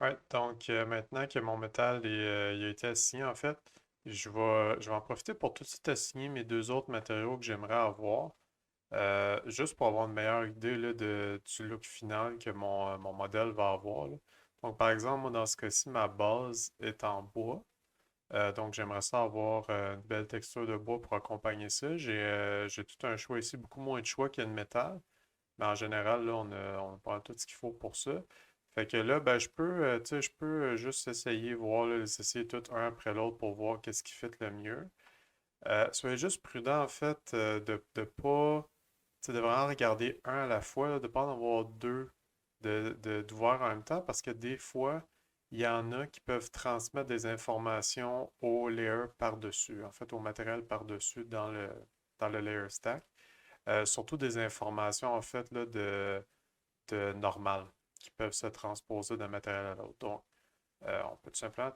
Ouais, donc maintenant que mon métal il a été assigné, en fait, je vais en profiter pour tout de suite assigner mes deux autres matériaux que j'aimerais avoir, juste pour avoir une meilleure idée là, du look final que mon modèle va avoir, là. Donc, par exemple, moi, dans ce cas-ci, ma base est en bois. Donc, j'aimerais ça avoir une belle texture de bois pour accompagner ça. J'ai tout un choix ici, beaucoup moins de choix qu'il y a de métal. Mais en général, là, on prend tout ce qu'il faut pour ça. Fait que là, ben, tu sais, je peux juste essayer, voir, là, les essayer tout un après l'autre pour voir qu'est-ce qui fit le mieux. Soyez juste prudent, en fait, de pas, tu sais, de vraiment regarder un à la fois, là, de pas en avoir deux d'ouverts en même temps, parce que des fois, il y en a qui peuvent transmettre des informations au layer par-dessus, en fait, au matériel par-dessus dans le layer stack. Surtout des informations, en fait, là, de normales qui peuvent se transposer d'un matériel à l'autre. Donc, on peut tout simplement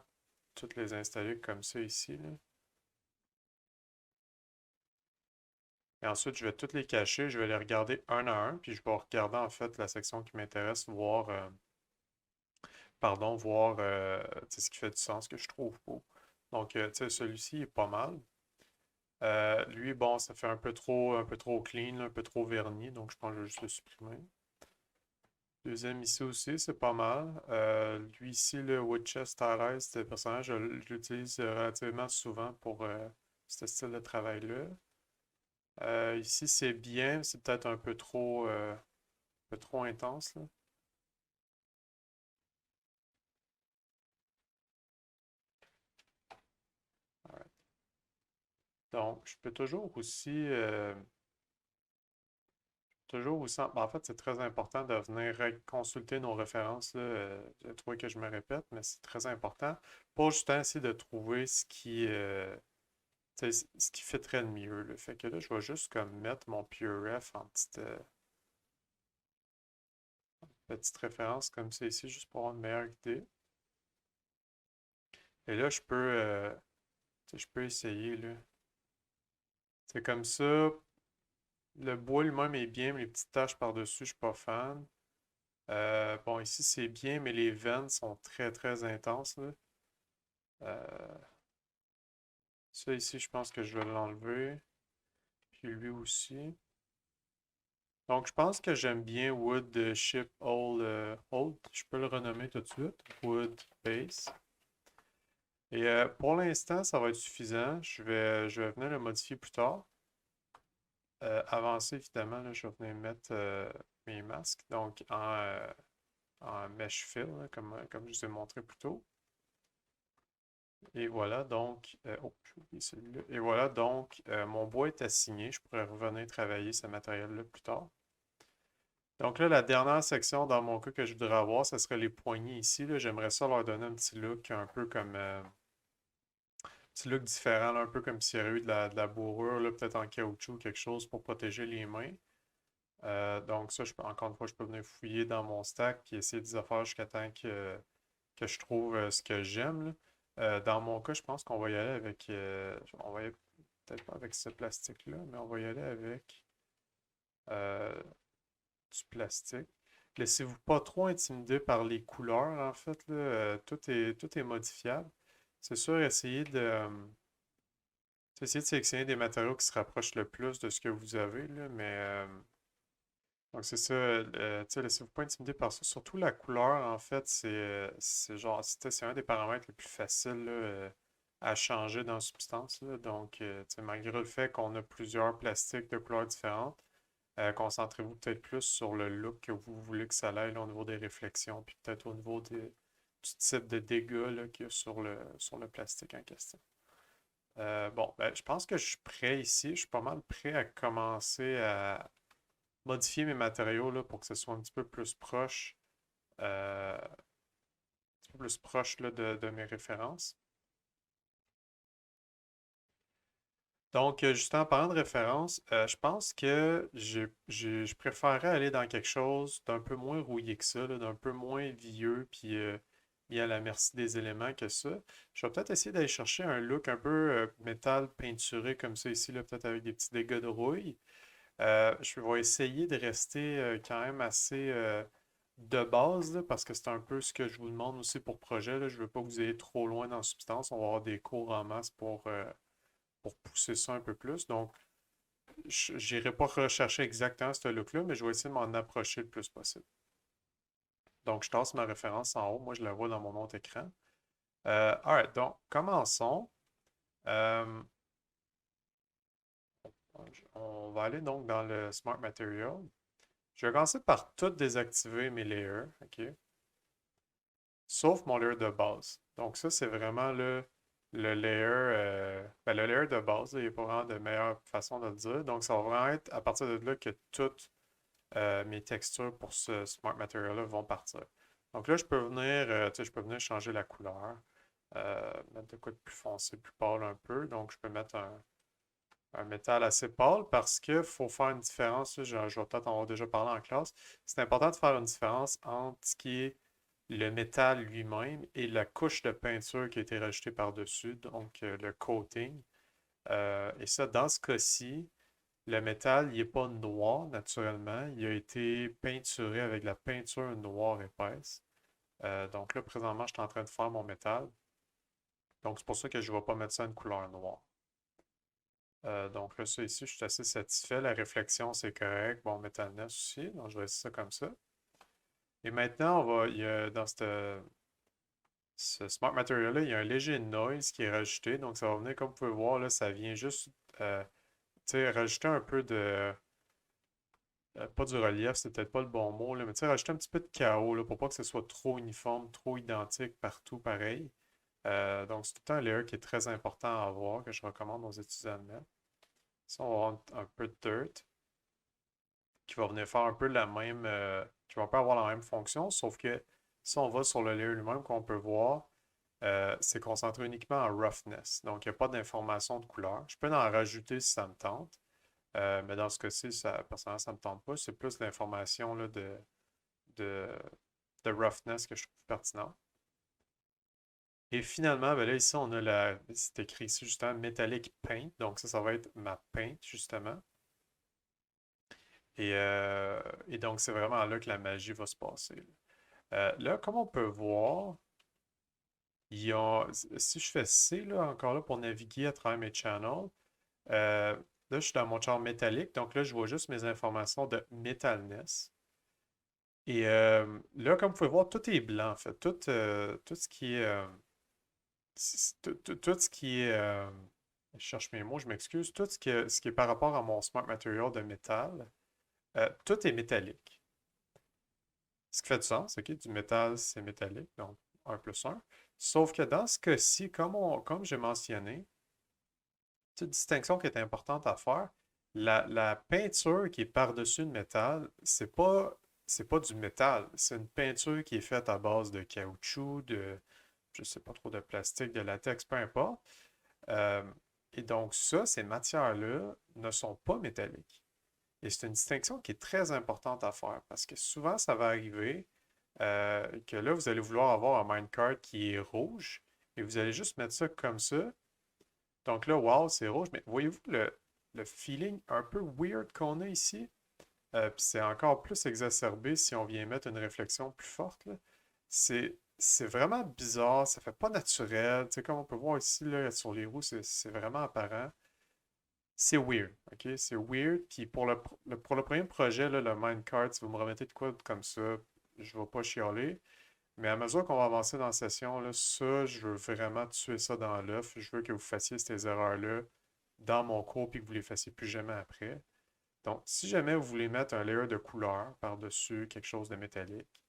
toutes les installer comme ça ici, là. Et ensuite, je vais toutes les cacher, je vais les regarder un à un, puis je vais regarder en fait la section qui m'intéresse, voir, voir tu sais, ce qui fait du sens, que je trouve beau. Donc, tu sais, celui-ci est pas mal. Lui, bon, ça fait un peu trop clean, là, un peu trop verni, donc je pense que je vais juste le supprimer. Deuxième ici aussi, c'est pas mal. Lui ici, le Woodchest Stylized, ce personnage, je l'utilise relativement souvent pour ce style de travail-là. Ici, c'est bien, c'est peut-être un peu trop intense, là. Alright. Donc, je peux toujours aussi, ben, en fait, c'est très important de venir consulter nos références, là. J'ai trouvé que je me répète, mais c'est très important pour justement essayer de trouver tu sais, ce qui fitterait le mieux, là. Fait que là, je vais juste comme mettre mon PureRef en petite référence comme ça ici, juste pour avoir une meilleure idée. Et là, tu sais, je peux essayer, là. C'est comme ça. Le bois lui-même est bien, mais les petites taches par-dessus, je suis pas fan. Bon, ici, c'est bien, mais les veines sont très, très intenses, là. Euh, Ça, ici, je pense que je vais l'enlever. Puis lui aussi. Donc, je pense que j'aime bien Wood Ship Old. Je peux le renommer tout de suite. Wood Base. Et pour l'instant, ça va être suffisant. Je vais venir le modifier plus tard. Avancer, évidemment, là, je vais venir mettre mes masques. Donc, en mesh fill, là, comme je vous ai montré plus tôt. Et voilà, donc, oh, j'ai oublié celui-là. Et voilà, donc, mon bois est assigné. Je pourrais revenir travailler ce matériel-là plus tard. Donc là, la dernière section dans mon cas que je voudrais avoir, ce serait les poignées ici, là. J'aimerais ça leur donner un petit look un peu comme petit look différent, là, un peu comme s'il y avait eu de la bourrure, là, peut-être en caoutchouc, quelque chose pour protéger les mains. Donc ça, encore une fois, je peux venir fouiller dans mon stack puis essayer des affaires jusqu'à temps que je trouve ce que j'aime, là. Dans mon cas, je pense qu'on va y aller avec... on va y aller peut-être pas avec ce plastique-là, mais on va y aller avec euh, du plastique. Laissez-vous pas trop intimider par les couleurs, en fait, là. Tout est modifiable. C'est sûr, essayez de sélectionner des matériaux qui se rapprochent le plus de ce que vous avez, là, mais donc c'est ça, tu sais, laissez-vous pas intimider par ça. Surtout la couleur, en fait, c'est genre, c'est un des paramètres les plus faciles là, à changer dans la substance, là. Donc, tu sais, malgré le fait qu'on a plusieurs plastiques de couleurs différentes, concentrez-vous peut-être plus sur le look que vous voulez que ça aille là, au niveau des réflexions, puis peut-être au niveau du type de dégâts là, qu'il y a sur le plastique en question. Bon, ben, je pense que je suis prêt ici. Je suis pas mal prêt à commencer à modifier mes matériaux là, pour que ce soit un petit peu plus proche, un petit peu plus proche là, de mes références. Donc, justement, en parlant de référence, je pense que je préférerais aller dans quelque chose d'un peu moins rouillé que ça, là, d'un peu moins vieux, puis mis à la merci des éléments que ça. Je vais peut-être essayer d'aller chercher un look un peu métal peinturé comme ça ici, là, peut-être avec des petits dégâts de rouille. Je vais essayer de rester quand même assez de base, là, parce que c'est un peu ce que je vous demande aussi pour projet, là. Je veux pas que vous ayez trop loin dans Substance. On va avoir des cours en masse pour pousser ça un peu plus. Donc, j'irai pas rechercher exactement ce look-là, mais je vais essayer de m'en approcher le plus possible. Donc, je tasse ma référence en haut. Moi, je la vois dans mon autre écran. Alright, donc, commençons. Euh, on va aller donc dans le Smart Material. Je vais commencer par tout désactiver mes layers, OK? Sauf mon layer de base. Donc ça, c'est vraiment le layer, le layer de base. Il n'y a pas vraiment de meilleure façon de le dire. Donc ça va vraiment être à partir de là que toutes mes textures pour ce Smart Material-là vont partir. Donc là, je peux venir, tu sais, je peux venir changer la couleur, mettre de quoi de plus foncé, plus pâle un peu. Donc je peux mettre un métal assez pâle parce qu'il faut faire une différence. Là, je vais peut-être en avoir déjà parlé en classe. C'est important de faire une différence entre ce qui est le métal lui-même et la couche de peinture qui a été rajoutée par-dessus, donc le coating. Et ça, dans ce cas-ci, le métal, il n'est pas noir naturellement. Il a été peinturé avec de la peinture noire épaisse. Donc là, présentement, je suis en train de faire mon métal. Donc c'est pour ça que je ne vais pas mettre ça une couleur noire. Donc là, ça ici, je suis assez satisfait. La réflexion, c'est correct. Bon, métalness aussi. Donc je vais laisser ça comme ça. Et maintenant, il y a, dans ce Smart Material-là, il y a un léger noise qui est rajouté. Donc ça va venir, comme vous pouvez voir, là, ça vient juste rajouter un peu de. Pas du relief, c'est peut-être pas le bon mot, là, mais rajouter un petit peu de chaos là, pour pas que ce soit trop uniforme, trop identique partout pareil. Donc c'est tout le temps un layer qui est très important à avoir, que je recommande aux étudiants de mettre. Ici, on va avoir un peu de dirt qui va venir faire un peu la même, qui va pas avoir la même fonction, sauf que si on va sur le layer lui-même, qu'on peut voir, c'est concentré uniquement en roughness. Donc, il n'y a pas d'information de couleur. Je peux en rajouter si ça me tente, mais dans ce cas-ci, personnellement, ça ne me tente pas. C'est plus l'information là, de, de roughness que je trouve pertinent. Et finalement, ben là, ici, on a c'est écrit ici justement Metallic Paint. Donc, ça va être ma paint, justement. Et donc, c'est vraiment là que la magie va se passer. Là, comme on peut voir, si je fais C, là, encore là, pour naviguer à travers mes channels, là, je suis dans mon char métallique. Donc là, je vois juste mes informations de Metalness. Et là, comme vous pouvez voir, tout est blanc, en fait. Tout ce qui est... tout ce qui est... je cherche mes mots, je m'excuse. Tout ce qui est par rapport à mon Smart Material de métal, tout est métallique. Ce qui fait du sens, OK? Du métal, c'est métallique, donc 1 + 1. Sauf que dans ce cas-ci, comme j'ai mentionné, petite distinction qui est importante à faire, la peinture qui est par-dessus le métal, c'est pas du métal. C'est une peinture qui est faite à base de caoutchouc, je sais pas trop, de plastique, de latex, peu importe. Euh, et donc ça, ces matières-là ne sont pas métalliques. Et c'est une distinction qui est très importante à faire parce que souvent, ça va arriver que là, vous allez vouloir avoir un minecart qui est rouge et vous allez juste mettre ça comme ça. Donc là, wow, c'est rouge. Mais voyez-vous le feeling un peu weird qu'on a ici? Puis c'est encore plus exacerbé si on vient mettre une réflexion plus forte, là. C'est vraiment bizarre, ça fait pas naturel. Tu sais, comme on peut voir ici là, sur les roues, c'est vraiment apparent. C'est weird, ok? C'est weird. Puis pour le premier projet, là, le minecart, si vous me remettez de quoi comme ça, je ne vais pas chialer. Mais à mesure qu'on va avancer dans la session, là, ça, je veux vraiment tuer ça dans l'œuf. Je veux que vous fassiez ces erreurs-là dans mon cours puis que vous les fassiez plus jamais après. Donc, si jamais vous voulez mettre un layer de couleur par-dessus quelque chose de métallique,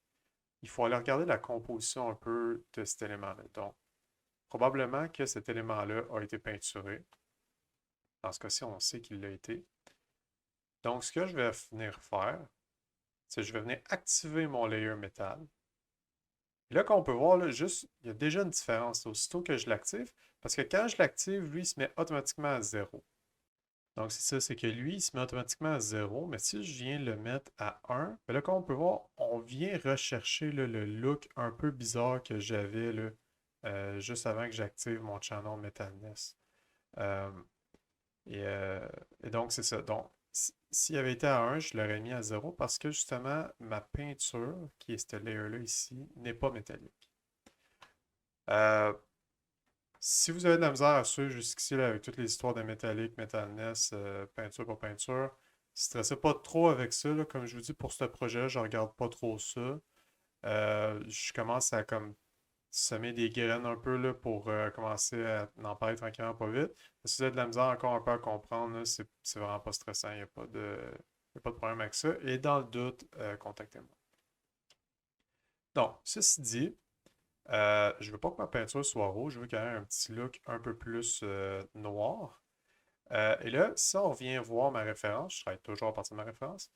il faut aller regarder la composition un peu de cet élément-là. Donc, probablement que cet élément-là a été peinturé. Dans ce cas-ci, on sait qu'il l'a été. Donc, ce que je vais venir faire, c'est que je vais venir activer mon layer métal. Et là, comme on peut voir, là, juste, il y a déjà une différence aussitôt que je l'active, parce que quand je l'active, lui, il se met automatiquement à 0. Donc, c'est ça, c'est que lui, il se met automatiquement à 0, mais si je viens le mettre à 1, ben là, comme on peut voir, on vient rechercher là, le look un peu bizarre que j'avais là, juste avant que j'active mon channel Metalness. Euh, et, euh, et donc, c'est ça. Donc, S'il avait été à 1, je l'aurais mis à 0 parce que justement, ma peinture, qui est ce layer-là ici, n'est pas métallique. Euh, Si vous avez de la misère à suivre jusqu'ici là, avec toutes les histoires de métallique, métalness, peinture pour peinture, stressez pas trop avec ça, là. Comme je vous dis, pour ce projet-là, je regarde pas trop ça. Je commence à comme semer des graines un peu là, pour commencer à en parler tranquillement pas vite. Si vous avez de la misère encore un peu à comprendre, là, c'est vraiment pas stressant, il n'y a pas y a pas de problème avec ça. Et dans le doute, contactez-moi. Donc, ceci dit, je veux pas que ma peinture soit rouge, je veux qu'elle ait un petit look un peu plus noir. Et là, si on vient voir ma référence, je travaille toujours à partir de ma référence,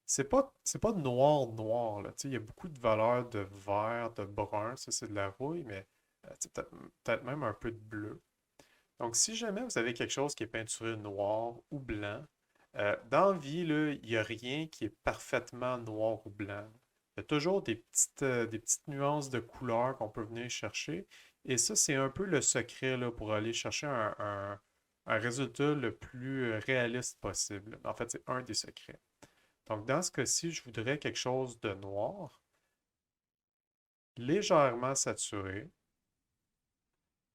c'est pas noir noir, là. Tu sais, il y a beaucoup de valeurs de vert, de brun, ça c'est de la rouille, mais tu sais, peut-être même un peu de bleu. Donc, si jamais vous avez quelque chose qui est peinturé noir ou blanc, dans la vie, là, il n'y a rien qui est parfaitement noir ou blanc. Il y a toujours des petites nuances de couleur qu'on peut venir chercher. Et ça, c'est un peu le secret là, pour aller chercher un résultat le plus réaliste possible. En fait, c'est un des secrets. Donc, dans ce cas-ci, je voudrais quelque chose de noir, légèrement saturé.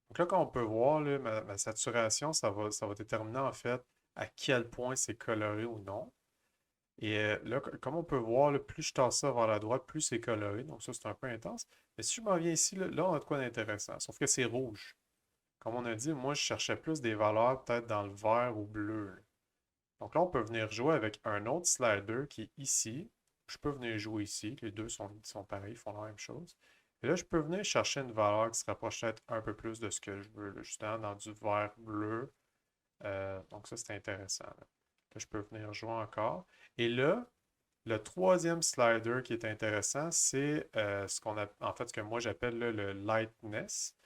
Donc là, comme on peut voir, là, ma saturation, ça va déterminer en fait à quel point c'est coloré ou non. Et là, comme on peut voir, là, plus je tasse ça vers la droite, plus c'est coloré. Donc ça, c'est un peu intense. Mais si je m'en viens ici, là, on a de quoi d'intéressant. Sauf que c'est rouge. Comme on a dit, moi, je cherchais plus des valeurs peut-être dans le vert ou bleu, là. Donc là, on peut venir jouer avec un autre slider qui est ici. Je peux venir jouer ici. Les deux sont pareils, font la même chose. Et là, je peux venir chercher une valeur qui se rapproche peut-être un peu plus de ce que je veux, là, justement dans du vert bleu. Donc ça, c'est intéressant, là. Là, je peux venir jouer encore. Et là, le troisième slider qui est intéressant, c'est en fait, ce que moi j'appelle là, le lightness.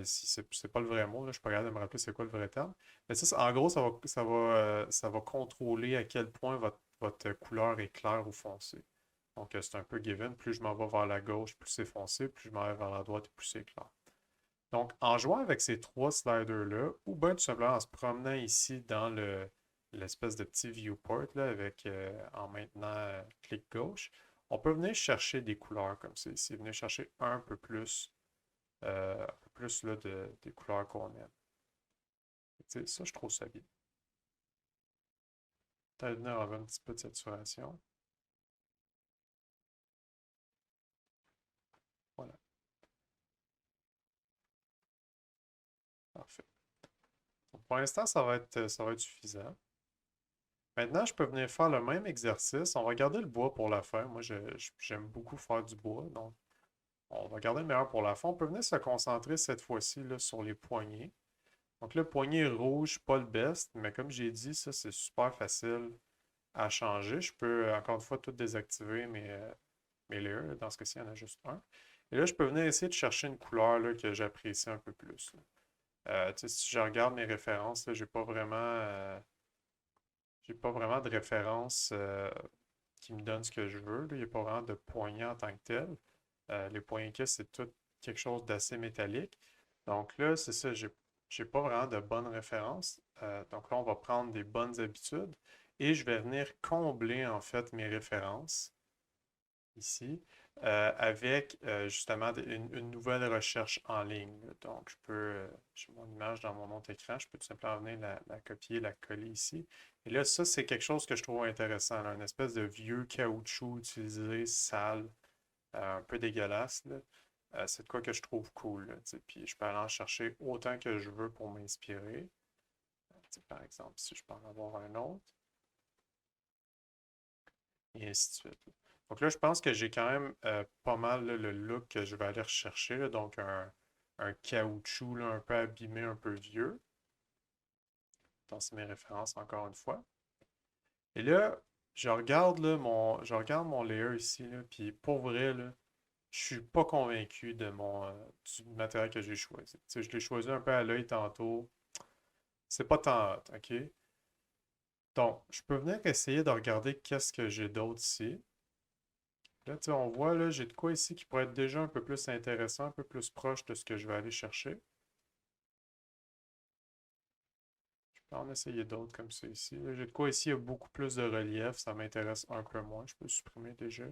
Si c'est pas le vrai mot, là, je suis pas capable de me rappeler c'est quoi le vrai terme. Mais ça, en gros, ça va contrôler à quel point votre couleur est claire ou foncée. Donc, c'est un peu given. Plus je m'en vais vers la gauche, plus c'est foncé. Plus je m'en vais vers la droite, plus c'est clair. Donc, en jouant avec ces trois sliders-là, ou bien tout simplement en se promenant ici dans l'espèce de petit viewport là, avec en maintenant clic gauche, on peut venir chercher des couleurs comme ça ici, venir chercher un peu plus là, des couleurs qu'on aime. Tu sais, ça, je trouve ça bien. Peut-être venir enlever un petit peu de saturation. Voilà, parfait. Donc, pour l'instant, ça va être suffisant. Maintenant, je peux venir faire le même exercice. On va garder le bois pour la fin. Moi, j'aime beaucoup faire du bois, donc on va garder le meilleur pour la fin. On peut venir se concentrer cette fois-ci là, sur les poignées. Donc le poignet rouge, pas le best, mais comme j'ai dit, ça c'est super facile à changer. Je peux encore une fois tout désactiver mes layers. Dans ce cas-ci, il y en a juste un. Et là, je peux venir essayer de chercher une couleur là, que j'apprécie un peu plus, là. Tu sais, si je regarde mes références, là, j'ai pas vraiment de référence qui me donne ce que je veux, là. Il n'y a pas vraiment de poignée en tant que tel. Les poignées que c'est tout quelque chose d'assez métallique. Donc là, c'est ça, j'ai pas vraiment de bonnes références. Donc là, on va prendre des bonnes habitudes et je vais venir combler en fait mes références ici avec justement une nouvelle recherche en ligne, là. Donc, j'ai mon image dans mon autre écran, je peux tout simplement venir la copier, la coller ici. Et là, ça, c'est quelque chose que je trouve intéressant, là, une espèce de vieux caoutchouc utilisé, sale, un peu dégueulasse, là. C'est de quoi que je trouve cool, là, tu sais. Puis je peux aller en chercher autant que je veux pour m'inspirer. Tu sais, par exemple, si je peux en avoir un autre, et ainsi de suite, là. Donc là, je pense que j'ai quand même pas mal là, le look que je vais aller rechercher, là. Donc un caoutchouc là, un peu abîmé, un peu vieux. Donc c'est mes références encore une fois. Et là, je regarde mon layer ici, là, puis pour vrai, là, je suis pas convaincu du matériel que j'ai choisi. Tu sais, je l'ai choisi un peu à l'œil tantôt. C'est pas tant hot, OK? Donc, je peux venir essayer de regarder qu'est-ce que j'ai d'autre ici. Là, tu sais, on voit, là, j'ai de quoi ici qui pourrait être déjà un peu plus intéressant, un peu plus proche de ce que je vais aller chercher. On va en essayer d'autres comme ça ici. Là, j'ai de quoi ici, il y a beaucoup plus de relief. Ça m'intéresse un peu moins. Je peux supprimer déjà.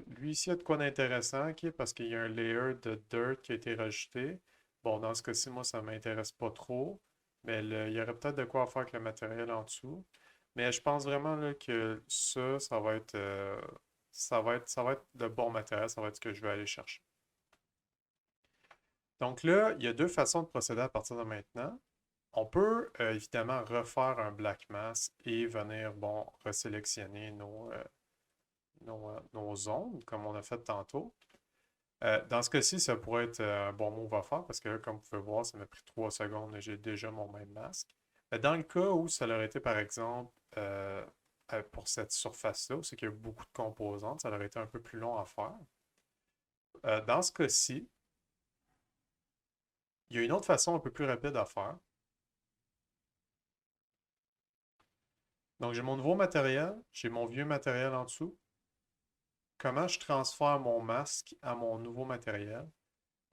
Lui ici, il y a de quoi d'intéressant, ok, parce qu'il y a un layer de dirt qui a été rajouté. Bon, dans ce cas-ci, moi, ça m'intéresse pas trop. Mais il y aurait peut-être de quoi faire avec le matériel en dessous. Mais je pense vraiment là, que ça va être, ça va être de bon matériel. Ça va être ce que je vais aller chercher. Donc là, il y a deux façons de procéder à partir de maintenant. On peut évidemment refaire un black mask et venir, bon, resélectionner nos zones, comme on a fait tantôt. Dans ce cas-ci, ça pourrait être un bon move à faire parce que là, comme vous pouvez voir, ça m'a pris 3 secondes et j'ai déjà mon même masque. Dans le cas où ça aurait été, par exemple, pour cette surface-là, où c'est qu'il y a beaucoup de composantes, ça aurait été un peu plus long à faire. Dans ce cas-ci, il y a une autre façon un peu plus rapide à faire. Donc, j'ai mon nouveau matériel, j'ai mon vieux matériel en dessous. Comment je transfère mon masque à mon nouveau matériel?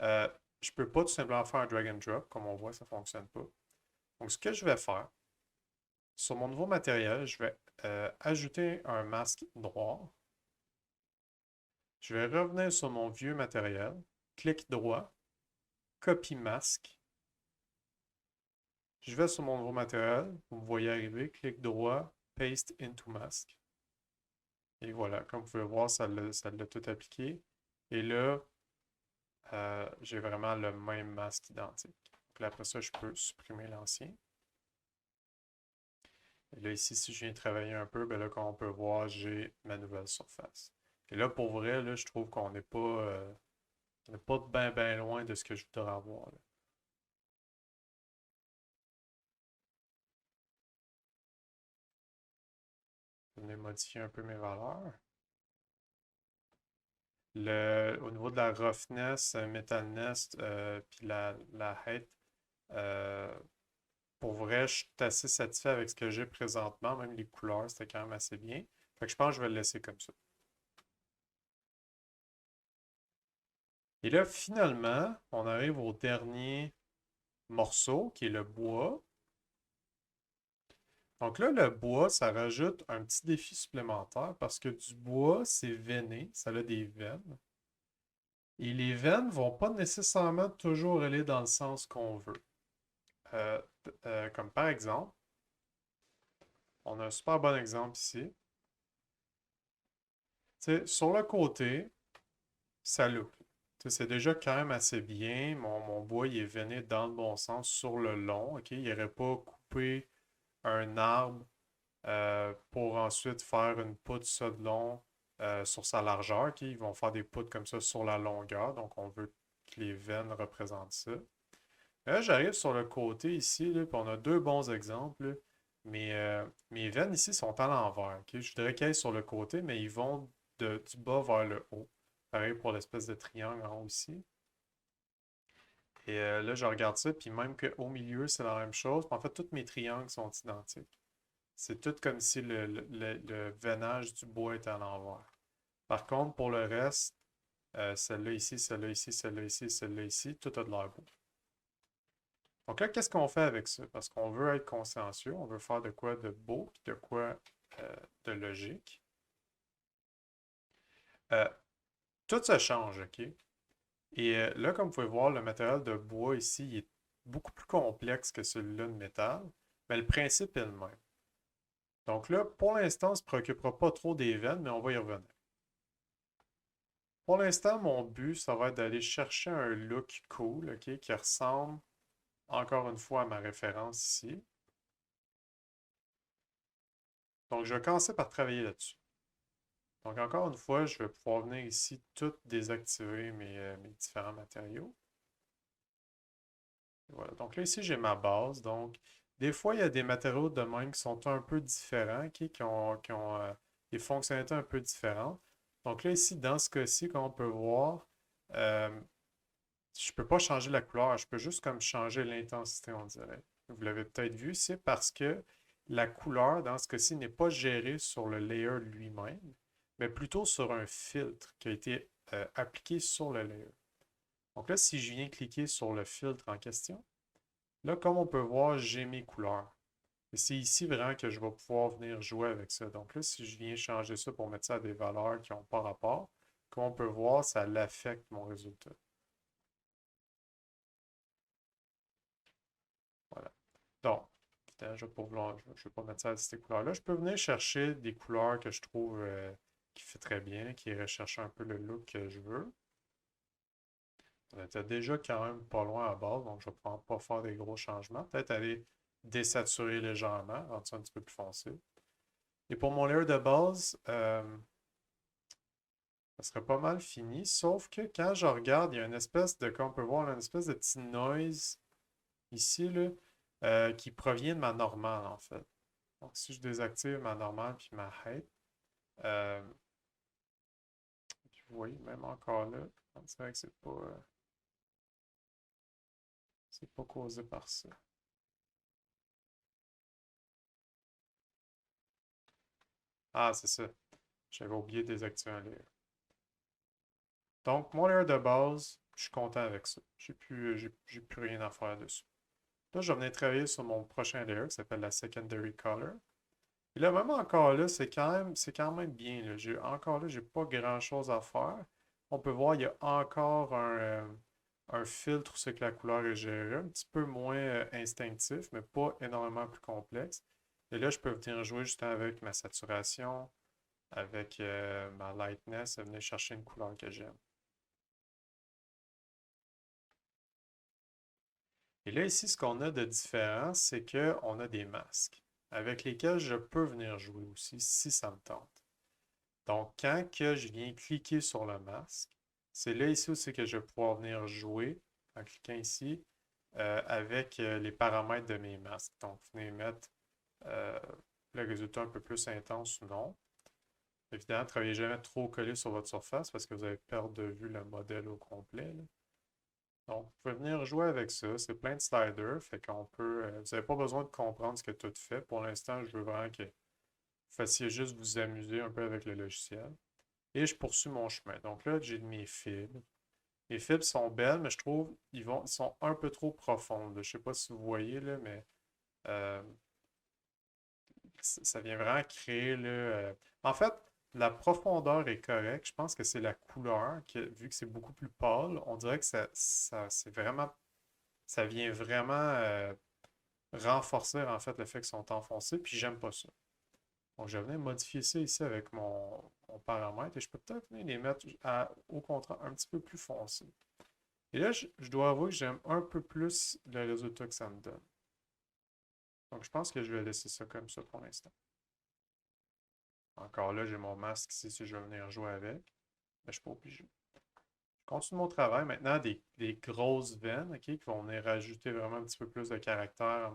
Euh, je ne peux pas tout simplement faire un drag and drop, comme on voit, ça ne fonctionne pas. Donc, ce que je vais faire, sur mon nouveau matériel, je vais ajouter un masque noir. Je vais revenir sur mon vieux matériel, clic droit, copie masque. Je vais sur mon nouveau matériel, vous me voyez arriver, clic droit, paste into mask. Et voilà, comme vous pouvez voir, ça l'a tout appliqué. Et là, j'ai vraiment le même masque identique. Donc là, après ça, je peux supprimer l'ancien. Et là, ici, si je viens travailler un peu, ben là, comme on peut voir, j'ai ma nouvelle surface. Et là, pour vrai, là, je trouve qu'on n'est pas bien loin de ce que je voudrais avoir, là. Je vais venir modifier un peu mes valeurs. Au niveau de la roughness, metalness, puis la height, euh, pour vrai, je suis assez satisfait avec ce que j'ai présentement. Même les couleurs, c'était quand même assez bien. Fait que je pense que je vais le laisser comme ça. Et là, finalement, on arrive au dernier morceau, qui est le bois. Donc là, le bois, ça rajoute un petit défi supplémentaire parce que du bois, c'est veiné, ça a des veines. Et les veines vont pas nécessairement toujours aller dans le sens qu'on veut. Euh, comme par exemple, on a un super bon exemple ici. Tu sais, sur le côté, ça look. Tu sais, c'est déjà quand même assez bien. Mon bois, il est veiné dans le bon sens sur le long. OK? Il n'aurait pas coupé un arbre pour ensuite faire une poutre ça de long sur sa largeur. OK? Ils vont faire des poutres comme ça sur la longueur. Donc, on veut que les veines représentent ça. Là, j'arrive sur le côté ici, là, puis on a deux bons exemples, là. Mes veines ici sont à l'envers. OK? Je voudrais qu'elles aillent sur le côté, mais ils vont du bas vers le haut. Pareil pour l'espèce de triangle en haut ici. Et là, je regarde ça, puis même qu'au milieu, c'est la même chose. Puis en fait, tous mes triangles sont identiques. C'est tout comme si le veinage du bois était à l'envers. Par contre, pour le reste, celle-là ici, celle-là ici, celle-là ici, celle-là ici, tout a de l'air beau. Donc là, qu'est-ce qu'on fait avec ça? Parce qu'on veut être consciencieux, on veut faire de quoi de beau, puis de quoi de logique. Euh, Tout se change, OK? Et là, comme vous pouvez voir, le matériel de bois ici il est beaucoup plus complexe que celui-là de métal, mais le principe est le même. Donc là, pour l'instant, on ne se préoccupera pas trop des veines, mais on va y revenir. Pour l'instant, mon but, ça va être d'aller chercher un look cool, OK, qui ressemble encore une fois à ma référence ici. Donc, je vais commencer par travailler là-dessus. Donc, encore une fois, je vais pouvoir venir ici tout désactiver mes différents matériaux. Voilà. Donc là, ici, j'ai ma base. Donc, des fois, il y a des matériaux de même qui sont un peu différents, ok, qui ont des fonctionnalités un peu différentes. Donc là, ici, dans ce cas-ci, comme on peut voir, euh, je ne peux pas changer la couleur, je peux juste comme changer l'intensité, on dirait. Vous l'avez peut-être vu, c'est parce que la couleur, dans ce cas-ci, n'est pas gérée sur le layer lui-même, mais plutôt sur un filtre qui a été appliqué sur le layer. Donc là, si je viens cliquer sur le filtre en question, Là, comme on peut voir, j'ai mes couleurs. Et c'est ici vraiment que je vais pouvoir venir jouer avec ça. Donc là, si je viens changer ça pour mettre ça à des valeurs qui n'ont pas rapport, comme on peut voir, ça l'affecte mon résultat. Voilà. Donc, je vais je vais pas mettre ça à ces couleurs-là. Je peux venir chercher des couleurs que je trouve qui fait très bien, qui recherchent un peu le look que je veux. On était déjà quand même pas loin à la base, donc je vais pas faire des gros changements. Peut-être aller désaturer légèrement, rendre ça un petit peu plus foncé. Et pour mon layer de base, ça serait pas mal fini, sauf que quand je regarde, il y a une espèce de, comme on peut voir, une espèce de petit noise ici, là, qui provient de ma normale, en fait. Donc, si je désactive ma normale puis ma height, euh, vous voyez, même encore là, on dirait que c'est pas causé par ça. Ah, c'est ça. J'avais oublié de désactiver un layer. Donc, mon layer de base, je suis content avec ça. J'ai plus rien à faire dessus. Là, je vais venir travailler sur mon prochain layer qui s'appelle la Secondary Color. Et là, même encore là, c'est quand même bien. Là. Encore là, j'ai pas grand-chose à faire. On peut voir, il y a encore un filtre sur que la couleur est gérée, un petit peu moins instinctif, mais pas énormément plus complexe. Et là, je peux venir jouer juste avec ma saturation, avec ma lightness, et venir chercher une couleur que j'aime. Et là, ici, ce qu'on a de différent, c'est qu'on a des masques avec lesquels je peux venir jouer aussi si ça me tente. Donc, quand que je viens cliquer sur le masque, c'est là ici aussi que je vais pouvoir venir jouer en cliquant ici avec les paramètres de mes masques. Donc, venez mettre euh, le résultat un peu plus intense ou non. Évidemment, ne travaillez jamais trop collé sur votre surface parce que vous allez perdre de vue le modèle au complet. Là. Donc, vous pouvez venir jouer avec ça. C'est plein de sliders, fait qu'on peut. Vous n'avez pas besoin de comprendre ce que tout fait. Pour l'instant, je veux vraiment que vous fassiez juste vous amuser un peu avec le logiciel. Et je poursuis mon chemin. Donc là, j'ai mes fibres. Les fibres sont belles, mais je trouve ils sont un peu trop profondes. Je ne sais pas si vous voyez, là, mais euh, ça vient vraiment créer là, En fait, la profondeur est correcte. Je pense que c'est la couleur, vu que c'est beaucoup plus pâle, on dirait que c'est vraiment ça vient vraiment renforcer en fait le fait qu'ils sont enfoncés, puis j'aime pas ça. Donc, je vais venir modifier ça ici avec mon paramètre et je peux peut-être venir les mettre au contraire un petit peu plus foncé. Et là, je dois avouer que j'aime un peu plus le résultat que ça me donne. Donc, je pense que je vais laisser ça comme ça pour l'instant. Encore là, j'ai mon masque ici si je veux venir jouer avec, mais je ne suis pas obligé. Je continue mon travail. Maintenant, des grosses veines, ok, qui vont venir rajouter vraiment un petit peu plus de caractère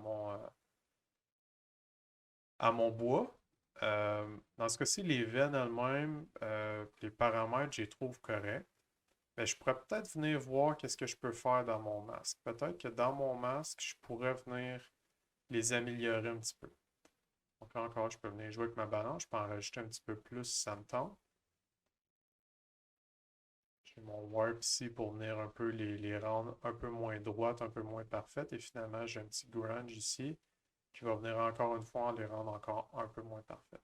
à mon bois. Dans ce cas-ci, les veines elles-mêmes, les paramètres, je les trouve corrects. Mais je pourrais peut-être venir voir qu'est-ce que je peux faire dans mon masque. Peut-être que dans mon masque, je pourrais venir les améliorer un petit peu. Donc là encore, je peux venir jouer avec ma balance. Je peux en rajouter un petit peu plus si ça me tente. J'ai mon warp ici pour venir un peu les rendre un peu moins droites, un peu moins parfaites. Et finalement, j'ai un petit grunge ici qui va venir encore une fois les rendre encore un peu moins parfaites.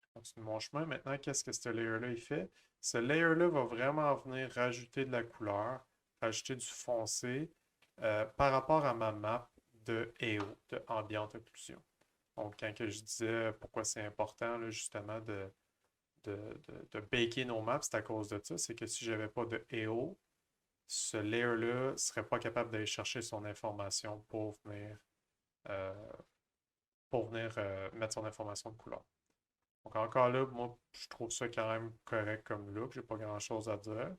Je continue mon chemin. Maintenant, qu'est-ce que ce layer-là il fait? Ce layer-là va vraiment venir rajouter de la couleur, rajouter du foncé par rapport à ma map de EO, de Ambient Occlusion. Donc, quand que je disais pourquoi c'est important, là, justement, de baker nos maps, c'est à cause de ça. C'est que si je n'avais pas de EO, ce layer-là ne serait pas capable d'aller chercher son information euh, pour venir mettre son information de couleur. Donc encore là, moi, je trouve ça quand même correct comme look. J'ai pas grand-chose à dire.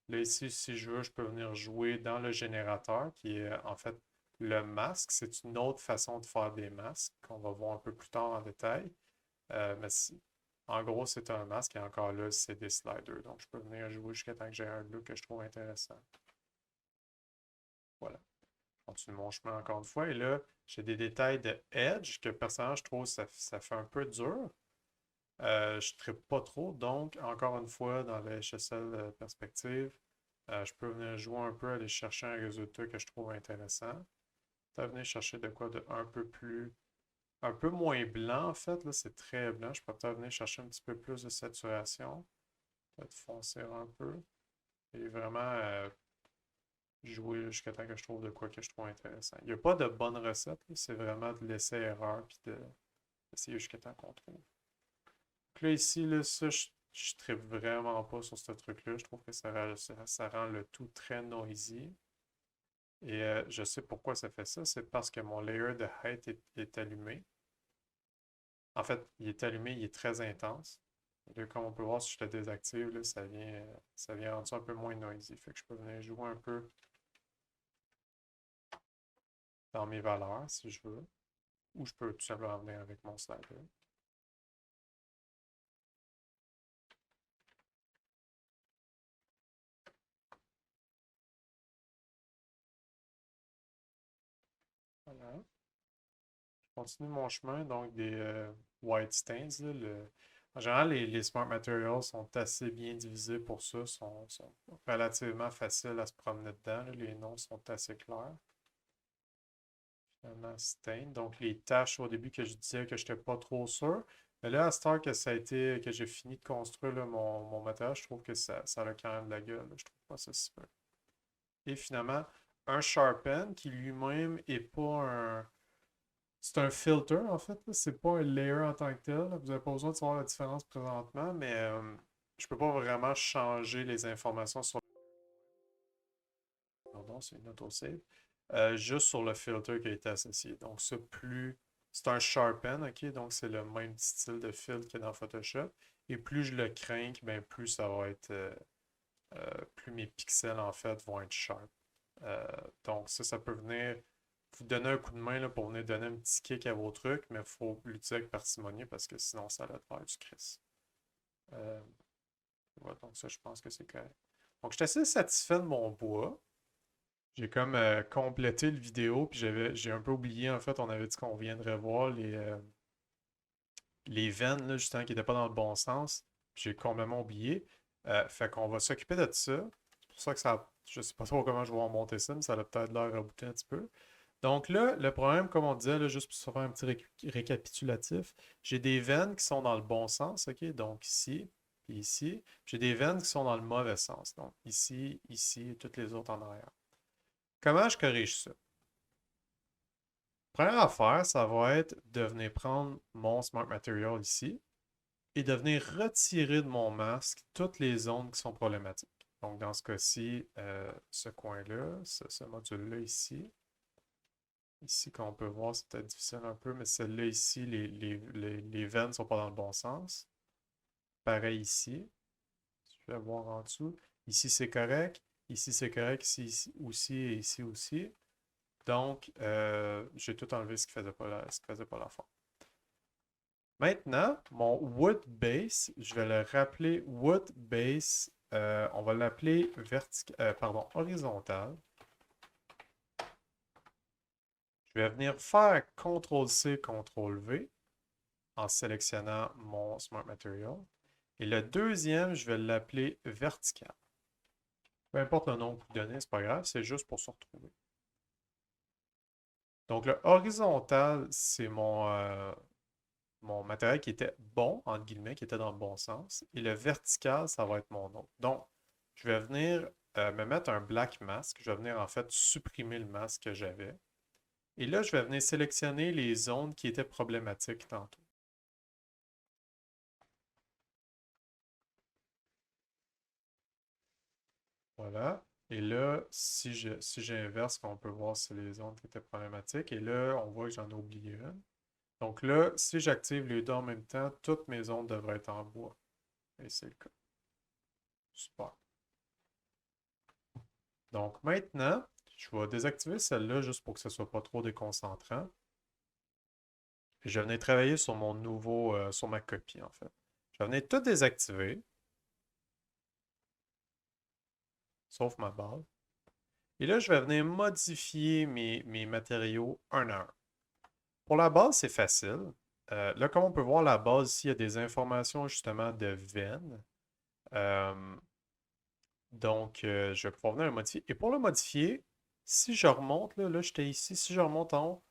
Là, ici, si je veux, je peux venir jouer dans le générateur, qui est en fait le masque. C'est une autre façon de faire des masques qu'on va voir un peu plus tard en détail. Mais en gros, c'est un masque et encore là, c'est des sliders. Donc, je peux venir jouer jusqu'à temps que j'ai un look que je trouve intéressant. Voilà. Je continue mon chemin encore une fois. Et là, j'ai des détails de edge que personnellement, je trouve ça fait un peu dur. Je ne trippe pas trop. Donc, encore une fois, dans le HSL perspective, Je peux venir jouer un peu, aller chercher un résultat que je trouve intéressant. Peut-être venir chercher de quoi de un peu plus, un peu moins blanc en fait. Là, c'est très blanc. Je peux peut-être venir chercher un petit peu plus de saturation. Peut-être foncer un peu. Et vraiment jouer jusqu'à temps que je trouve de quoi que je trouve intéressant. Il n'y a pas de bonne recette, là. C'est vraiment de l'essai-erreur puis d'essayer jusqu'à temps qu'on trouve. Donc là, ici, là, ça, je tripe vraiment pas sur ce truc-là. Je trouve que ça rend le tout très noisy. Et je sais pourquoi ça fait ça. C'est parce que mon layer de height est allumé. En fait, il est allumé, il est très intense. Et là, comme on peut voir, si je le désactive, là, ça vient rendre ça un peu moins noisy. Fait que je peux venir jouer un peu dans mes valeurs si je veux. Ou je peux tout simplement venir avec mon slider. Voilà. Je continue mon chemin, donc des white stains. Là, en général, les Smart Materials sont assez bien divisés pour ça, sont relativement faciles à se promener dedans. Là. Les noms sont assez clairs. Finalement, stain. Donc, les tâches au début que je disais que je n'étais pas trop sûr. Mais là, à cette heure que ça a été, que j'ai fini de construire là, mon matériel, je trouve que ça a quand même de la gueule. Là. Je trouve pas ça si peu. Et finalement, un Sharpen qui lui-même est pas un. C'est un filter en fait, là. C'est pas un layer en tant que tel. Là. Vous n'avez pas besoin de savoir la différence présentement, mais je peux pas vraiment changer les informations sur. Pardon, c'est une autosave. Juste sur le filter qui a été associé. Donc, ça, plus. C'est un Sharpen, ok? Donc, c'est le même style de filtre que dans Photoshop. Et plus je le crank, ben, plus ça va être. Plus mes pixels, en fait, vont être sharp. Euh, donc, ça peut venir vous donner un coup de main là, pour venir donner un petit kick à vos trucs, mais il faut l'utiliser avec parcimonie parce que sinon, ça va te faire du crisse. Euh, voilà, donc, ça, je pense que c'est correct. Donc, je suis assez satisfait de mon bois. J'ai comme complété le vidéo, puis j'ai un peu oublié, en fait, on avait dit qu'on viendrait voir les veines, là, justement, qui n'étaient pas dans le bon sens. J'ai complètement oublié. Fait qu'on va s'occuper de ça. C'est pour ça que ça. Je sais pas trop comment je vais remonter ça, mais ça a peut-être l'air rebooté un petit peu. Donc là, le problème, comme on disait, là, juste pour se faire un petit récapitulatif, j'ai des veines qui sont dans le bon sens, ok? Donc ici, puis ici. J'ai des veines qui sont dans le mauvais sens. Donc ici, ici et toutes les autres en arrière. Comment je corrige ça? Première affaire, ça va être de venir prendre mon Smart Material ici et de venir retirer de mon masque toutes les zones qui sont problématiques. Donc, dans ce cas-ci, ce coin-là, ce module-là ici. Ici, comme on peut voir, c'est peut-être difficile un peu, mais celle-là ici, les veines ne sont pas dans le bon sens. Pareil ici. Je vais voir en dessous. Ici, c'est correct. Ici, c'est correct. Ici aussi et ici aussi. Donc, j'ai tout enlevé ce qui faisait pas la forme. Maintenant, mon wood base, je vais le rappeler wood base, on va l'appeler horizontal. Je vais venir faire CTRL-C, CTRL-V en sélectionnant mon Smart Material. Et le deuxième, je vais l'appeler vertical. Peu importe le nom que vous donnez, c'est pas grave, c'est juste pour se retrouver. Donc le horizontal, c'est mon matériel qui était bon, entre guillemets, qui était dans le bon sens. Et le vertical, ça va être mon autre. Donc, je vais venir me mettre un black mask. Je vais venir en fait supprimer le masque que j'avais. Et là, je vais venir sélectionner les zones qui étaient problématiques tantôt. Voilà. Et là, si j'inverse, on peut voir c'est les zones qui étaient problématiques. Et là, on voit que j'en ai oublié une. Donc là, si j'active les deux en même temps, toutes mes zones devraient être en bois. Et c'est le cas. Super. Donc maintenant, je vais désactiver celle-là juste pour que ce ne soit pas trop déconcentrant. Puis je vais venir travailler sur mon nouveau, sur ma copie en fait. Je vais venir tout désactiver, sauf ma base. Et là, je vais venir modifier mes matériaux un à un. Pour la base, c'est facile. Là, comme on peut voir, la base ici, il y a des informations justement de veines. Euh, Donc, je vais pouvoir venir le modifier. Et pour le modifier, si je remonte, là j'étais ici, si je remonte en haut,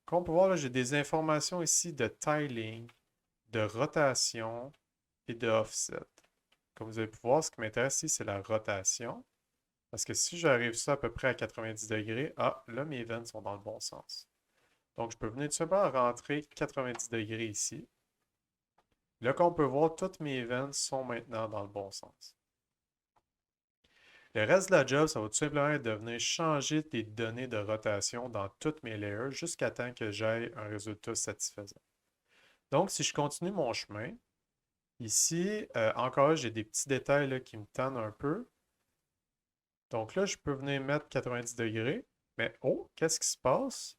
comme on peut voir, là, j'ai des informations ici de tiling, de rotation et de offset. Comme vous avez pu voir, ce qui m'intéresse ici, c'est la rotation. Parce que si j'arrive ça à peu près à 90 degrés, ah, là, mes veines sont dans le bon sens. Donc, je peux venir tout simplement rentrer 90 degrés ici. Là, comme on peut voir, toutes mes veines sont maintenant dans le bon sens. Le reste de la job, ça va tout simplement être de venir changer des données de rotation dans toutes mes layers jusqu'à temps que j'aie un résultat satisfaisant. Donc, si je continue mon chemin, ici, encore là, j'ai des petits détails là, qui me tannent un peu. Donc là, je peux venir mettre 90 degrés. Mais oh, qu'est-ce qui se passe?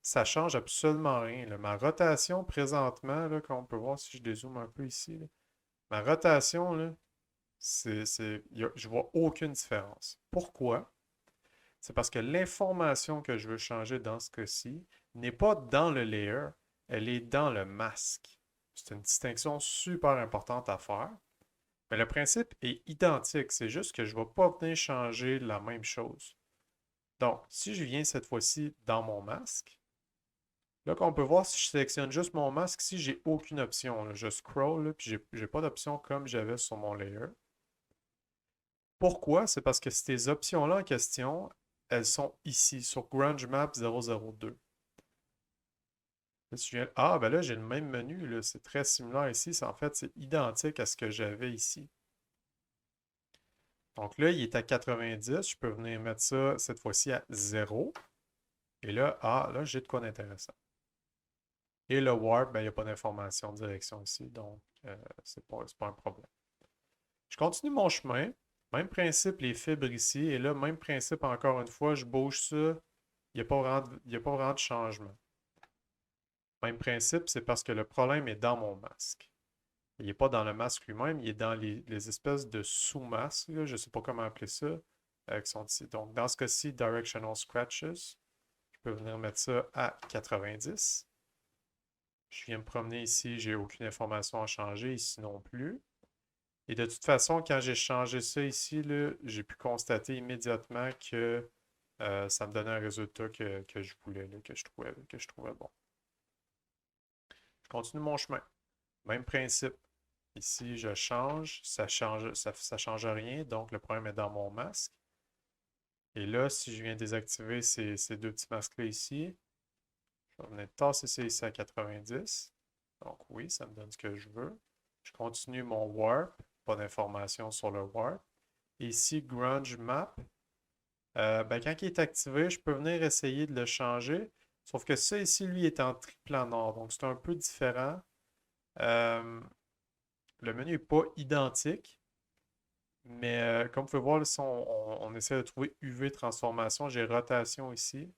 Ça change absolument rien, là. Ma rotation présentement, là, comme on peut voir si je dézoome un peu ici, là, ma rotation, là, je vois aucune différence. Pourquoi? C'est parce que l'information que je veux changer dans ce cas-ci n'est pas dans le layer, elle est dans le masque. C'est une distinction super importante à faire. Mais le principe est identique, c'est juste que je ne vais pas venir changer la même chose. Donc, si je viens cette fois-ci dans mon masque, là, comme on peut voir, si je sélectionne juste mon masque, ici, j'ai aucune option, là. Je scroll, là, puis j'ai pas d'option comme j'avais sur mon layer. Pourquoi? C'est parce que ces options-là en question, elles sont ici, sur Grunge Map 002. Là, ah, ben là, j'ai le même menu, là. C'est très similaire ici. En fait, c'est identique à ce que j'avais ici. Donc là, il est à 90. Je peux venir mettre ça, cette fois-ci, à 0. Et là, ah, là, j'ai de quoi d'intéressant. Et le warp, ben, il n'y a pas d'information de direction ici, donc c'est pas un problème. Je continue mon chemin. Même principe, les fibres ici. Et là, même principe encore une fois, je bouge ça. Il n'y a pas vraiment de changement. Même principe, c'est parce que le problème est dans mon masque. Il n'est pas dans le masque lui-même, il est dans les espèces de sous-masques, je ne sais pas comment appeler ça, qui sont ici. Donc, dans ce cas-ci, Directional Scratches, je peux venir mettre ça à 90. Je viens me promener ici, j'ai aucune information à changer, ici non plus. Et de toute façon, quand j'ai changé ça ici, j'ai pu constater immédiatement que ça me donnait un résultat que je voulais, là, que je trouvais bon. Je continue mon chemin. Même principe. Ici, je change, ça change rien, donc le problème est dans mon masque. Et là, si je viens désactiver ces deux petits masques-là ici, je vais venir tasser ça ici à 90. Donc oui, ça me donne ce que je veux. Je continue mon warp, pas d'informations sur le warp. Et ici, Grunge Map, ben, quand il est activé, je peux venir essayer de le changer. Sauf que ça ici, lui, est en triplanar, donc c'est un peu différent. Euh, le menu n'est pas identique. Mais comme vous pouvez voir, là, si on essaie de trouver UV transformation, j'ai rotation ici.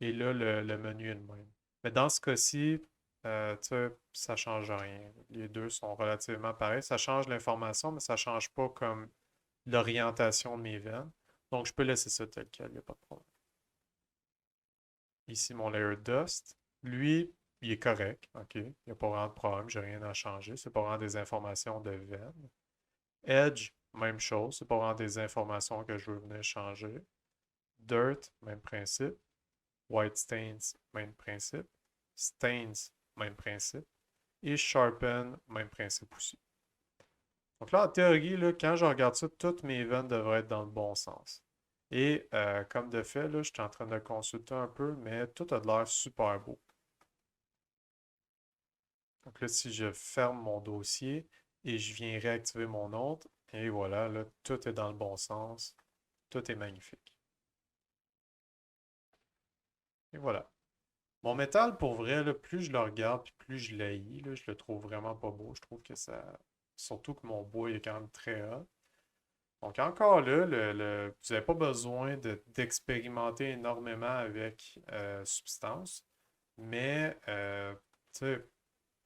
Et là, le menu est le même. Mais dans ce cas-ci, tu sais, ça ne change rien. Les deux sont relativement pareils. Ça change l'information, mais ça ne change pas comme l'orientation de mes veines. Donc, je peux laisser ça tel quel, il n'y a pas de problème. Ici, mon layer dust. Lui, il est correct. OK. Il n'y a pas vraiment de problème. J'ai rien à changer. C'est pas vraiment des informations de veine. Edge, même chose. C'est pas vraiment des informations que je veux venir changer. Dirt, même principe. White stains, même principe. Stains, même principe. Et sharpen, même principe aussi. Donc là, en théorie, là, quand je regarde ça, toutes mes veines devraient être dans le bon sens. Et comme de fait, là, je suis en train de consulter un peu, mais tout a de l'air super beau. Donc là, si je ferme mon dossier et je viens réactiver mon autre, et voilà, là, tout est dans le bon sens. Tout est magnifique. Et voilà. Mon métal, pour vrai, là, plus je le regarde, puis plus je l'haïs, là, je le trouve vraiment pas beau. Je trouve que ça. Surtout que mon bois il est quand même très hot. Donc encore là, vous n'avez pas besoin d'expérimenter énormément avec Substance, mais tu sais,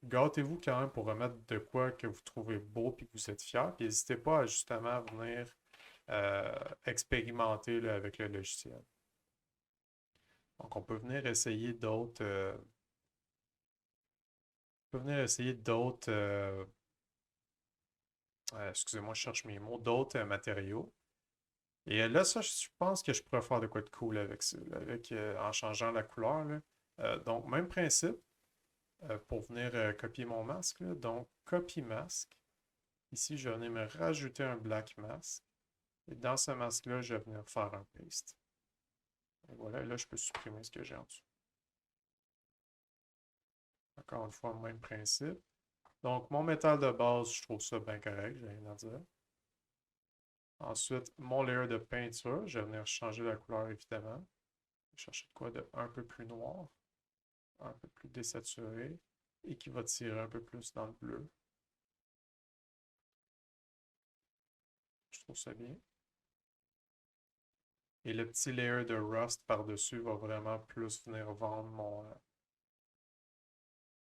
gâtez-vous quand même pour remettre de quoi que vous trouvez beau et que vous êtes fier. Puis n'hésitez pas à justement venir expérimenter là, avec le logiciel. Donc on peut venir essayer d'autres. On peut venir essayer d'autres excusez-moi, je cherche mes mots, d'autres matériaux. Et là, ça, je pense que je pourrais faire de quoi de cool avec ça, là, en changeant la couleur, là. Donc, même principe pour venir copier mon masque, là. Donc, copy masque. Ici, je vais venir me rajouter un black mask. Et dans ce masque-là, je vais venir faire un paste. Et voilà, là, je peux supprimer ce que j'ai en dessous. Encore une fois, même principe. Donc, mon métal de base, je trouve ça bien correct, j'ai rien à dire. Ensuite, mon layer de peinture, je vais venir changer la couleur, évidemment. Je vais chercher de quoi de un peu plus noir, un peu plus désaturé, et qui va tirer un peu plus dans le bleu. Je trouve ça bien. Et le petit layer de rust par-dessus va vraiment plus venir vendre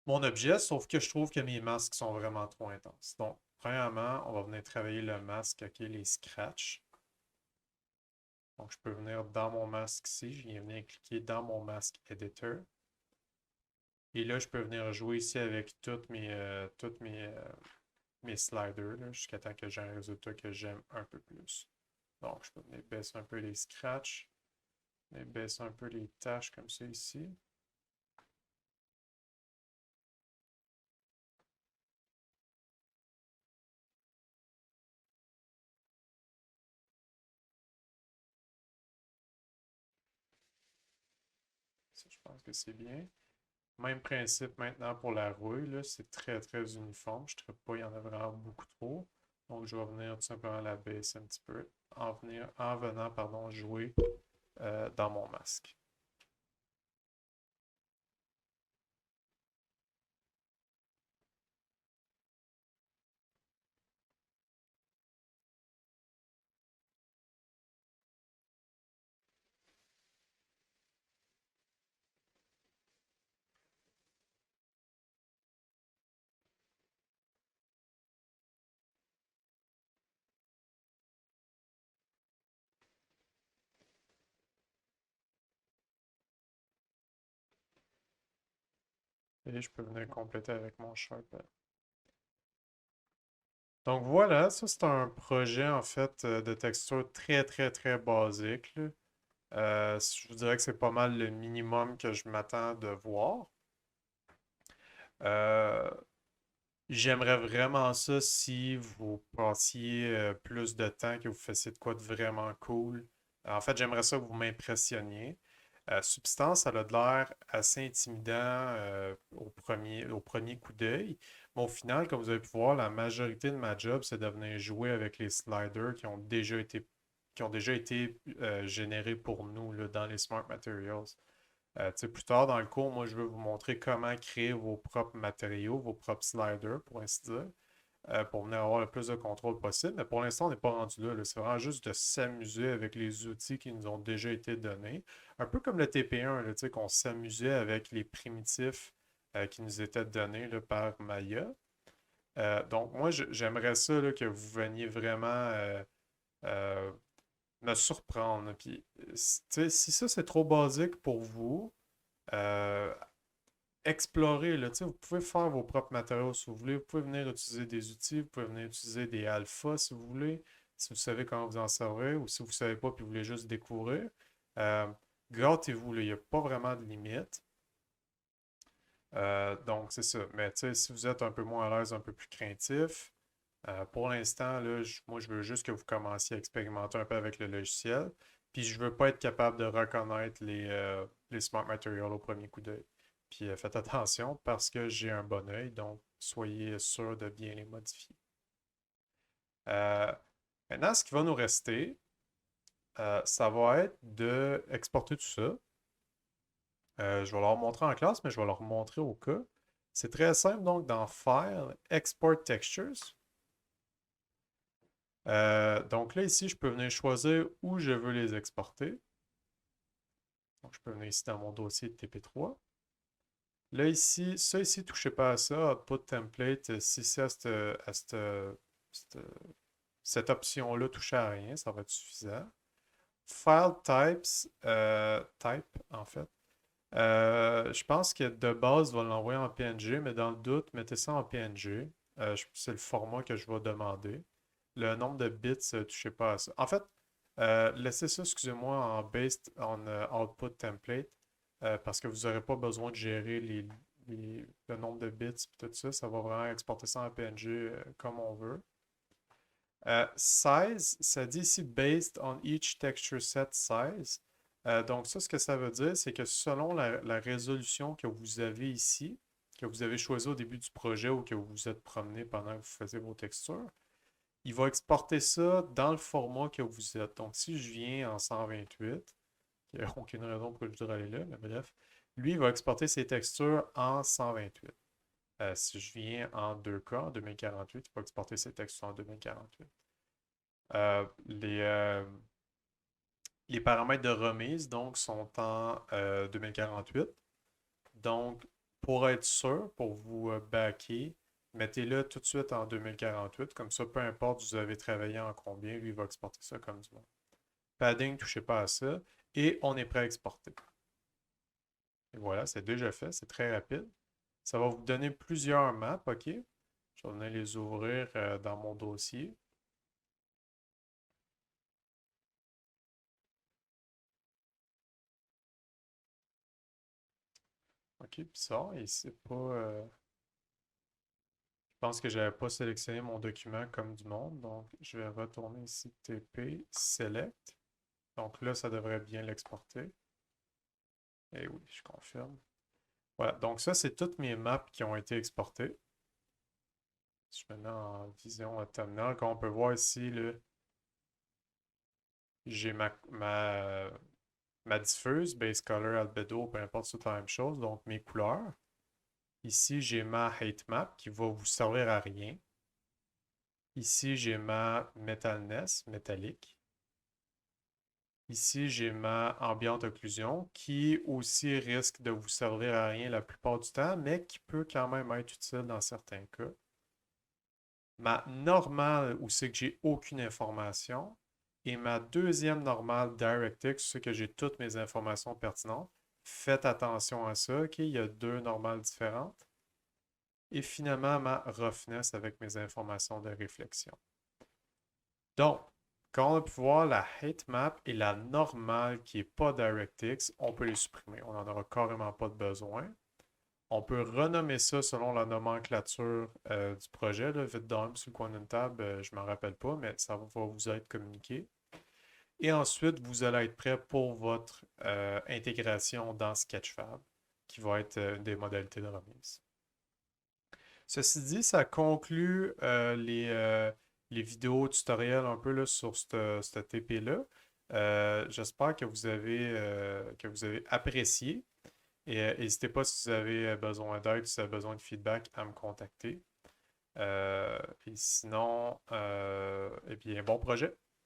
mon objet, sauf que je trouve que mes masques sont vraiment trop intenses. Donc, premièrement, on va venir travailler le masque, ok, les scratchs. Donc, je peux venir dans mon masque ici, je viens venir cliquer dans mon masque editor. Et là, je peux venir jouer ici avec mes sliders jusqu'à temps que j'ai un résultat que j'aime un peu plus. Donc, je peux venir baisser un peu les scratchs, venir baisser un peu les tâches comme ça ici. Ça, je pense que c'est bien. Même principe maintenant pour la rouille, là, c'est très très uniforme. Je ne trouve pas, il y en a vraiment beaucoup trop. Donc je vais venir tout simplement la baisser un petit peu en venant pardon, jouer dans mon masque. Et je peux venir compléter avec mon Sharp. Donc voilà, ça c'est un projet en fait de texture très très très basique, là. Je vous dirais que c'est pas mal le minimum que je m'attends de voir. Euh, J'aimerais vraiment ça si vous passiez plus de temps, que vous fassiez de quoi de vraiment cool. En fait, j'aimerais ça que vous m'impressionniez. Substance, elle a de l'air assez intimidant au premier coup d'œil. Mais au final, comme vous avez pu voir, la majorité de ma job, c'est de venir jouer avec les sliders qui ont déjà été générés pour nous là, dans les Smart Materials. Tu sais, plus tard dans le cours, moi, je veux vous montrer comment créer vos propres matériaux, vos propres sliders, pour ainsi dire, pour venir avoir le plus de contrôle possible. Mais pour l'instant, on n'est pas rendu là, là. C'est vraiment juste de s'amuser avec les outils qui nous ont déjà été donnés. Un peu comme le TP1, là, tu sais, qu'on s'amusait avec les primitifs qui nous étaient donnés là, par Maya. Donc, moi, j'aimerais ça là, que vous veniez vraiment euh, me surprendre. Puis, tu sais, si ça, c'est trop basique pour vous, euh, explorer, là, tu sais, vous pouvez faire vos propres matériaux si vous voulez. Vous pouvez venir utiliser des outils, vous pouvez venir utiliser des alphas si vous voulez, si vous savez comment vous en servir ou si vous ne savez pas puis vous voulez juste découvrir. Euh, Gâtez-vous, là, il n'y a pas vraiment de limite. Donc, c'est ça. Mais tu sais, si vous êtes un peu moins à l'aise, un peu plus craintif, pour l'instant, là, moi, je veux juste que vous commenciez à expérimenter un peu avec le logiciel. Puis, je veux pas être capable de reconnaître les Smart Materials au premier coup d'œil. Puis, faites attention parce que j'ai un bon œil, donc soyez sûr de bien les modifier. Euh, Maintenant, ce qui va nous rester, ça va être de exporter tout ça. Je vais leur montrer en classe, mais je vais leur montrer au cas. C'est très simple, donc, dans File, Export Textures. Donc là, ici, je peux venir choisir où je veux les exporter. Donc, je peux venir ici dans mon dossier de TP3. Là, ici, ça ici, touchez pas à ça. Output template, si c'est cette- cette option-là, touchez à rien, ça va être suffisant. File types, type, en fait. Je pense que de base, va l'envoyer en PNG, mais dans le doute, mettez ça en PNG. C'est le format que je vais demander. le nombre de bits, touchez pas à ça. En fait, laissez ça, excusez-moi, en based on output template, parce que vous n'aurez pas besoin de gérer le nombre de bits et tout ça. Ça va vraiment exporter ça en PNG comme on veut. Size, ça dit ici based on each texture set size. Donc ça, ce que ça veut dire, c'est que selon la résolution que vous avez ici, que vous avez choisi au début du projet ou que vous vous êtes promené pendant que vous faisiez vos textures, il va exporter ça dans le format que vous êtes. Donc si je viens en 128, il n'y a aucune raison pour que je devrais aller là, mais bref, lui, il va exporter ses textures en 128. Si je viens en 2K, en 2048, il va exporter ses textures en 2048. Euh, les, euh, les paramètres de remise, donc, sont en 2048. Donc, pour être sûr, pour vous backer, mettez-le tout de suite en 2048. Comme ça, peu importe vous avez travaillé en combien, lui il va exporter ça comme du monde. Padding, touchez pas à ça. Et on est prêt à exporter. Et voilà, c'est déjà fait, c'est très rapide. Ça va vous donner plusieurs maps, OK? Je vais venir les ouvrir dans mon dossier. OK, puis ça, et c'est pas... je pense que je n'avais pas sélectionné mon document comme du monde, donc je vais retourner ici TP Select. Donc là, ça devrait bien l'exporter. Et oui, je confirme. Voilà, donc ça, c'est toutes mes maps qui ont été exportées. Si je me mets en vision terminale, comme on peut voir ici, j'ai ma diffuse, base color, albedo, peu importe, c'est la même chose, donc mes couleurs. Ici, j'ai ma height map qui va vous servir à rien. Ici, j'ai ma metalness, métallique. Ici, j'ai ma ambiante occlusion qui aussi risque de vous servir à rien la plupart du temps, mais qui peut quand même être utile dans certains cas. Ma normale, où c'est que j'ai aucune information. Et ma deuxième normale, DirectX, c'est que j'ai toutes mes informations pertinentes. Faites attention à ça, OK? Il y a deux normales différentes. Et finalement, ma roughness avec mes informations de réflexion. Donc, quand on a pu voir la height map et la normale qui n'est pas DirectX, on peut les supprimer. On n'en aura carrément pas de besoin. On peut renommer ça selon la nomenclature du projet. Là, vite dans sur le coin d'une table, je ne m'en rappelle pas, mais ça va vous être communiqué. Et ensuite, vous allez être prêt pour votre intégration dans Sketchfab, qui va être une des modalités de remise. Ceci dit, ça conclut les vidéos tutoriels un peu là, sur ce TP-là. J'espère que vous avez apprécié. Et n'hésitez pas si vous avez besoin d'aide, si vous avez besoin de feedback, à me contacter. Et sinon, eh bien, bon projet.